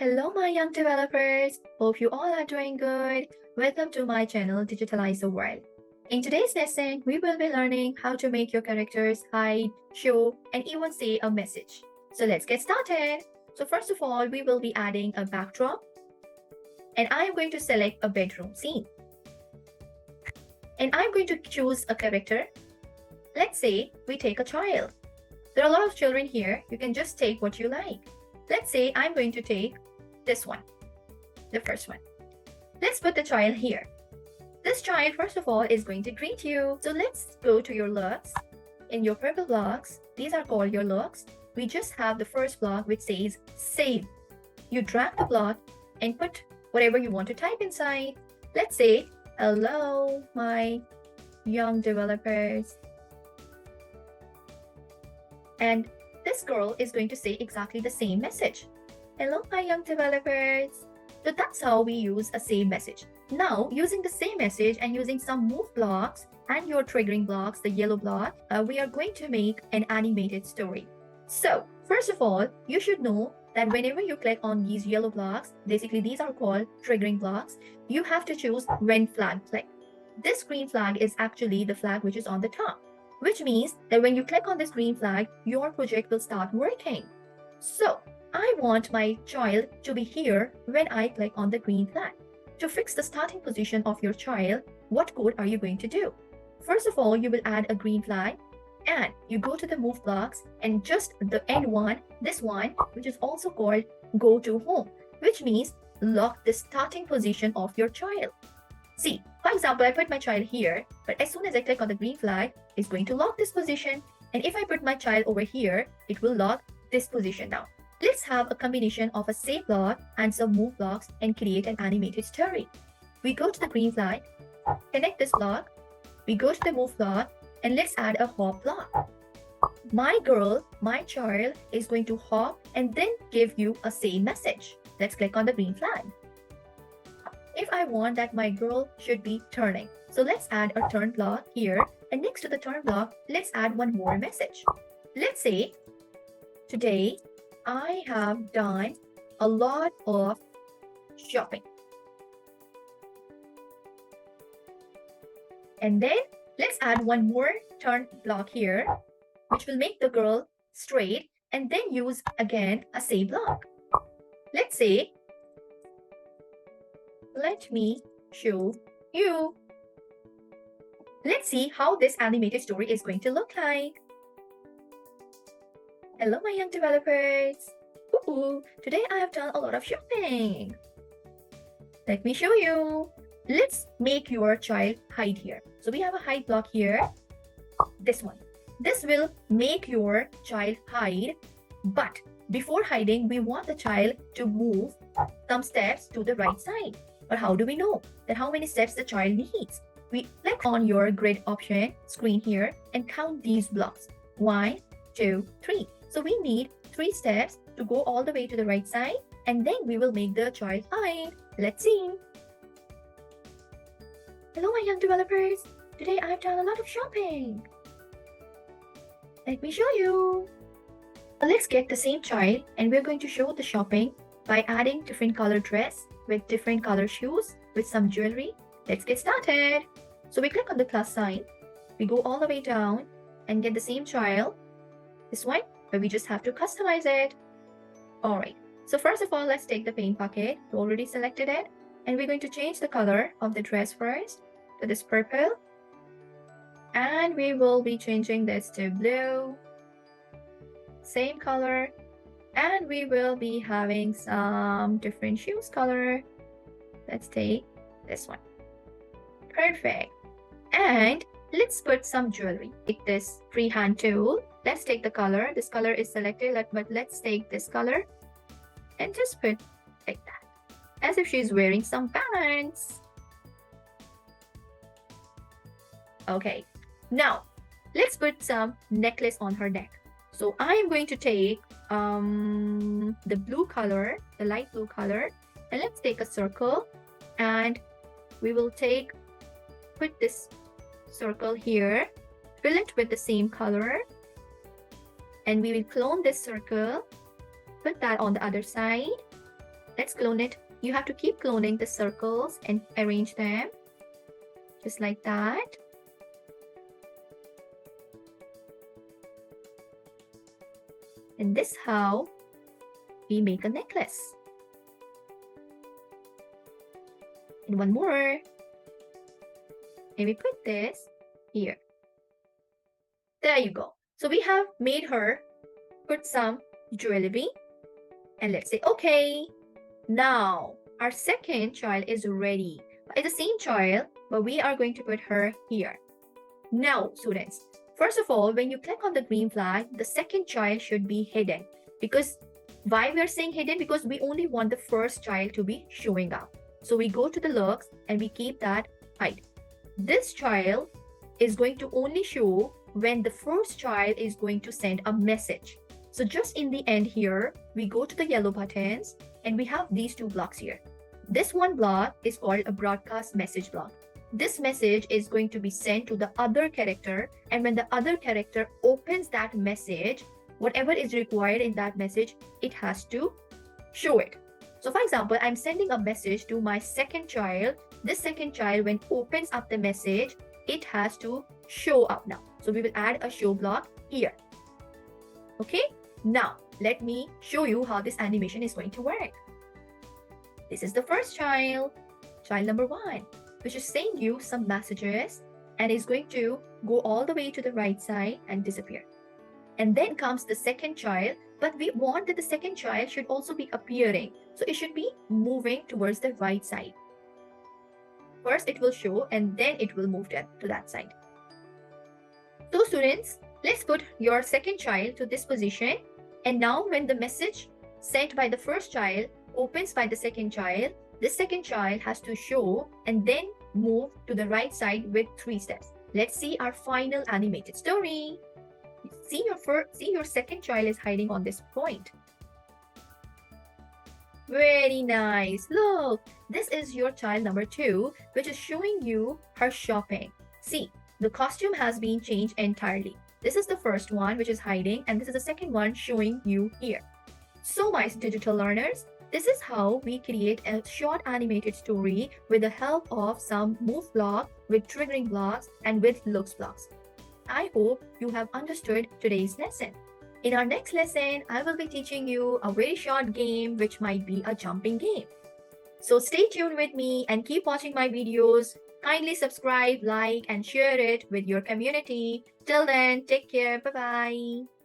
Hello, my young developers. Hope you all are doing good. Welcome to my channel, Digitalize the World. In today's lesson, we will be learning how to make your characters hide, show, and even say a message. So let's get started. So first of all, we will be adding a backdrop. And I'm going to select a bedroom scene. And I'm going to choose a character. Let's say we take a child. There are a lot of children here. You can just take what you like. Let's say I'm going to take this one, the first one. Let's put the child here. This child, first of all, is going to greet you. So let's go to your looks. In your purple blocks, these are called your looks. We just have the first block which says save. You drag the block and put whatever you want to type inside. Let's say, hello, my young developers. And this girl is going to say exactly the same message. Hello, my young developers. So that's how we use a same message. Now, using the same message and using some move blocks and your triggering blocks, the yellow block, we are going to make an animated story. So, first of all, you should know that whenever you click on these yellow blocks, basically these are called triggering blocks, you have to choose when flag click. This green flag is actually the flag which is on the top, which means that when you click on this green flag, your project will start working. So I want my child to be here when I click on the green flag. To fix the starting position of your child, what code are you going to do? First of all, you will add a green flag and you go to the move blocks and just the end one, this one, which is also called go to home, which means lock the starting position of your child. See, for example, I put my child here, but as soon as I click on the green flag, it's going to lock this position. And if I put my child over here, it will lock this position now. Let's have a combination of a save block and some move blocks and create an animated story. We go to the green flag, connect this block, we go to the move block, and let's add a hop block. My girl, my child is going to hop and then give you a save message. Let's click on the green flag. If I want that my girl should be turning, so let's add a turn block here, and next to the turn block, let's add one more message. Let's say, today I have done a lot of shopping. And then let's add one more turn block here, which will make the girl straight, and then use again a save block. Let's say, let me show you. Let's see how this animated story is going to look like. Hello, my young developers. Today I have done a lot of shopping. Let me show you. Let's make your child hide here. So we have a hide block here. This one. This will make your child hide. But before hiding, we want the child to move some steps to the right side. But how do we know that how many steps the child needs? We click on your grid option screen here and count these blocks. 1, 2, 3. So we need 3 steps to go all the way to the right side, and then we will make the child hide. Let's see. Hello, my young developers. Today I've done a lot of shopping. Let me show you. Let's get the same child, and we're going to show the shopping by adding different color dress with different color shoes with some jewelry. Let's get started. So we click on the plus sign. We go all the way down and get the same child. This one, but we just have to customize it. All right. So first of all, let's take the paint bucket. We already selected it. And we're going to change the color of the dress first to this purple. And we will be changing this to blue. Same color. And we will be having some different shoes color. Let's take this one. Perfect. And let's put some jewelry. Take this freehand tool. Let's take the color. This color is selected, but let's take this color and just put like that, as if she's wearing some pants. Okay. Now, let's put some necklace on her neck. So I am going to take the blue color, the light blue color, and let's take a circle, and we will put this circle here, fill it with the same color, and we will clone this circle, put that on the other side, let's clone it. You have to keep cloning the circles and arrange them just like that. And this is how we make a necklace. And one more. And we put this here. There you go. So we have made her put some jewelry. And let's say, okay, now our second child is ready. It's the same child, but we are going to put her here. Now, students, first of all, when you click on the green flag, the second child should be hidden. Because why we are saying hidden? Because we only want the first child to be showing up. So we go to the looks and we keep that hide. This child is going to only show when the first child is going to send a message. So just in the end here, we go to the yellow buttons and we have these two blocks here. This one block is called a broadcast message block. This message is going to be sent to the other character, and when the other character opens that message, whatever is required in that message, it has to show it. So for example, I'm sending a message to my second child. This second child, when opens up the message, it has to show up now. So we will add a show block here. Okay, now let me show you how this animation is going to work. This is the first child, child number 1, which is sending you some messages and is going to go all the way to the right side and disappear. And then comes the second child, but we want that the second child should also be appearing. So it should be moving towards the right side. First it will show and then it will move to that side. So students, let's put your second child to this position. And now when the message sent by the first child opens by the second child, this second child has to show and then move to the right side with 3 steps. Let's see our final animated story. See your second child is hiding on this point. Very nice. Look, this is your child number 2, which is showing you her shopping. See, the costume has been changed entirely. This is the first one, which is hiding, and this is the second one showing you here. So my digital learners, this is how we create a short animated story with the help of some move block, with triggering blocks, and with looks blocks. I hope you have understood today's lesson. In our next lesson, I will be teaching you a very short game which might be a jumping game. So stay tuned with me and keep watching my videos. Kindly subscribe, like, and share it with your community. Till then, take care. Bye-bye.